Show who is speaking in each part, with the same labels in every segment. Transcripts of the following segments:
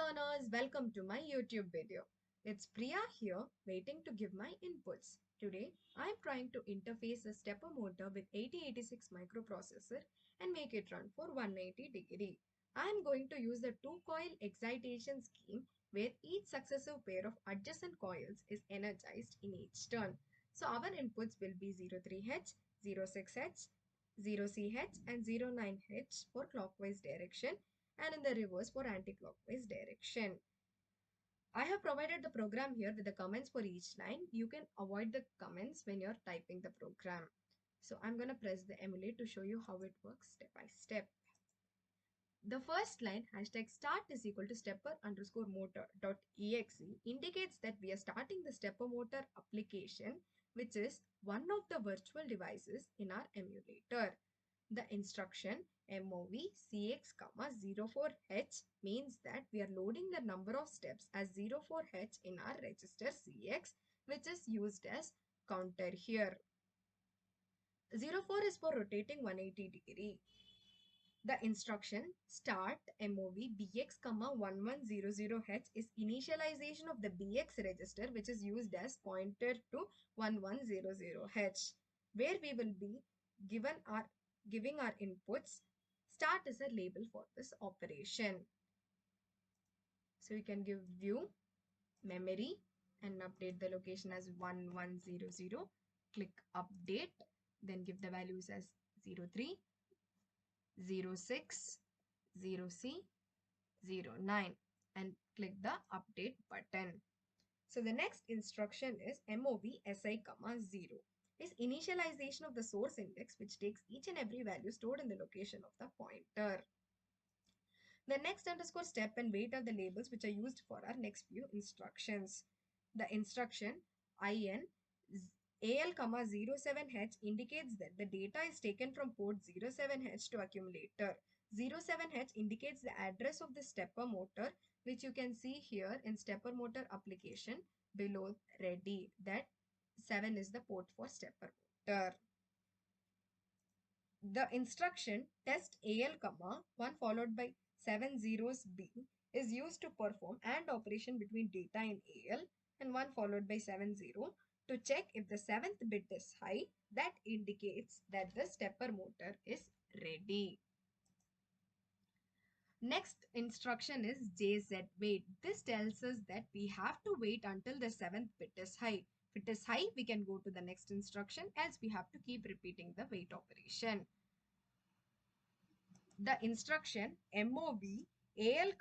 Speaker 1: learners, welcome to my YouTube video. It's Priya here waiting to give my inputs. Today I'm trying to interface a stepper motor with 8086 microprocessor and make it run for 180 degree. I'm going to use the two coil excitation scheme where each successive pair of adjacent coils is energized in each turn. So our inputs will be 03H, 06H, 0CH and 09H for clockwise direction and in the reverse for anti-clockwise direction. I have provided the program here with the comments for each line. You can avoid the comments when you're typing the program. So I'm going to press the emulate to show you how it works step by step. The first line hashtag start is equal to stepper underscore motor dot exe indicates that we are starting the stepper motor application, which is one of the virtual devices in our emulator. The instruction MOV CX, 04H means that we are loading the number of steps as 04H in our register CX, which is used as counter here. 04 is for rotating 180 degree. The instruction start MOV BX, 1100H is initialization of the BX register, which is used as pointer to 1100H, where we will be giving our inputs. Start is a label for this operation. So you can give view, memory, and update the location as 1100. Click update, then give the values as 03, 06, 0C, 09 and click the update button. So the next instruction is MOV SI, 0 is initialization of the source index, which takes each and every value stored in the location of the pointer. The next underscore step and wait are the labels which are used for our next few instructions. The instruction IN AL, 07H indicates that the data is taken from port 07H to accumulator. 07H indicates the address of the stepper motor, which you can see here in stepper motor application below ready. That 7 is the port for stepper motor. The instruction test AL, 1 followed by 7 zeros B is used to perform AND operation between data in AL and 1 followed by 70 to check if the 7th bit is high. That indicates that the stepper motor is ready. Next instruction is JZ wait. This tells us that we have to wait until the 7th bit is high. If it is high, we can go to the next instruction, else we have to keep repeating the wait operation. The instruction MOV AL,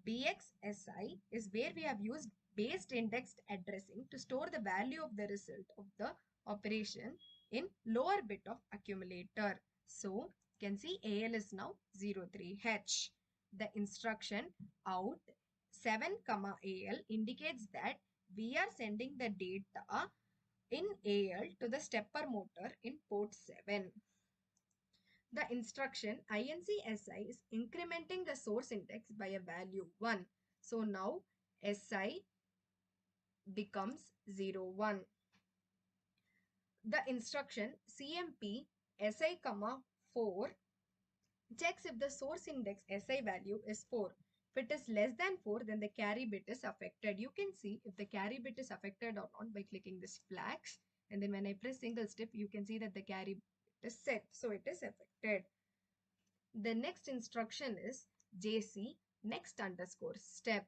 Speaker 1: BXSI is where we have used based indexed addressing to store the value of the result of the operation in lower bit of accumulator. So you can see AL is now 03H. The instruction out 7, AL indicates that we are sending the data in AL to the stepper motor in port 7. The instruction INCSI is incrementing the source index by a value 1. So now SI becomes 01. The instruction CMP SI, 4 checks if the source index SI value is 4. If it is less than 4, then the carry bit is affected. You can see if the carry bit is affected or not by clicking this flags. And then when I press single step, you can see that the carry bit is set. So it is affected. The next instruction is JC next underscore step.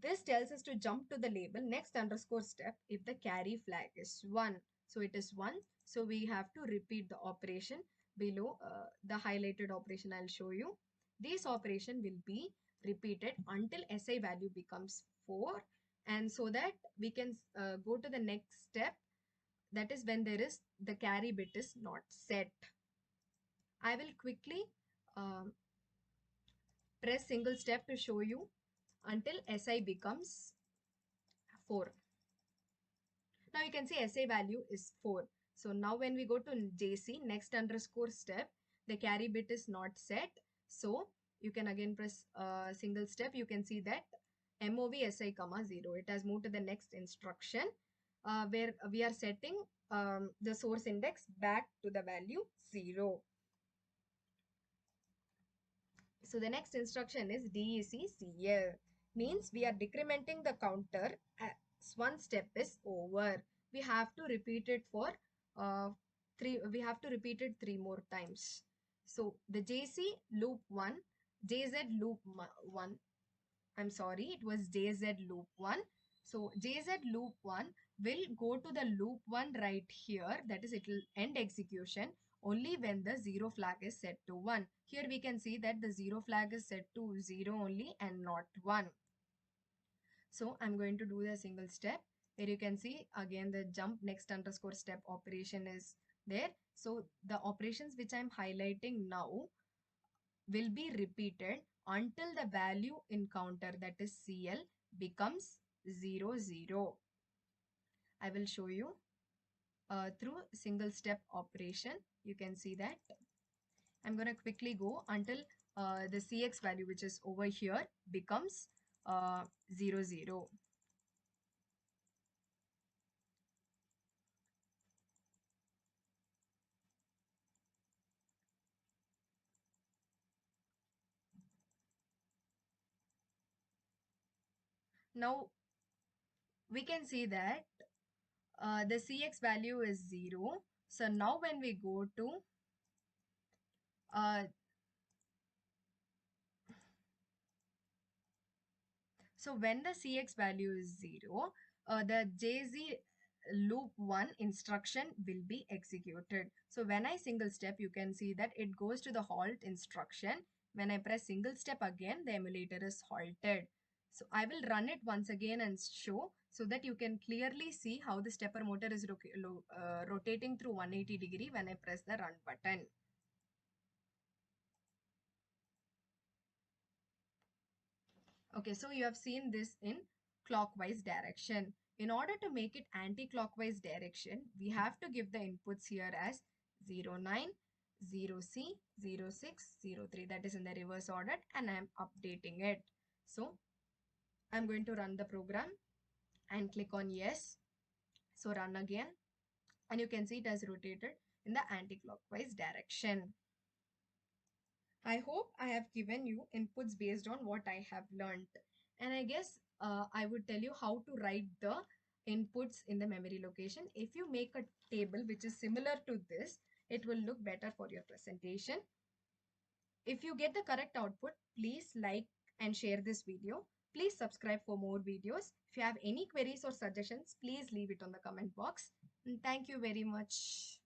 Speaker 1: This tells us to jump to the label next underscore step if the carry flag is 1. So it is 1. So we have to repeat the operation below the highlighted operation I'll show you. This operation will be repeated until SI value becomes 4 and so that we can go to the next step, that is when there is the carry bit is not set. I will quickly press single step to show you until SI becomes 4. Now you can see SI value is 4. So now when we go to JC next underscore step, the carry bit is not set. So you can again press single step. You can see that MOV SI, 0. It has moved to the next instruction where we are setting the source index back to the value 0. So So the next instruction is DECCL, means we are decrementing the counter as one step is over. We have to repeat it for uh, we have to repeat it 3 more times. So the JC loop 1, JZ loop 1, I'm sorry, it was JZ loop 1. So JZ loop 1 will go to the loop 1 right here, that is, it will end execution only when the zero flag is set to 1. Here we can see that the zero flag is set to 0 only and not 1. So I'm going to do the single step. Here you can see again the jump next underscore step operation is there. So the operations which I'm highlighting now will be repeated until the value in counter, that is CL, becomes 0, 0. I will show you through single step operation. You can see that. I'm going to quickly go until the CX value, which is over here, becomes 0, 0. Now we can see that the CX value is 0. So now when we go to uh, so when the CX value is 0, the JZ loop 1 instruction will be executed. So when I single step, you can see that it goes to the halt instruction. When I press single step again, the emulator is halted. So I will run it once again and show so that you can clearly see how the stepper motor is rotating through 180 degree when I press the run button. Okay, so you have seen this in clockwise direction. In order to make it anti-clockwise direction, we have to give the inputs here as 09, 0C, 06, 03. That is in the reverse order, and I am updating it. So I'm going to run the program and click on yes. So run again, and you can see it has rotated in the anti-clockwise direction. I hope I have given you inputs based on what I have learned. And I guess I would tell you how to write the inputs in the memory location. If you make a table which is similar to this, it will look better for your presentation. If you get the correct output, please like and share this video. Please subscribe for more videos. If you have any queries or suggestions, please leave it on the comment box. And thank you very much.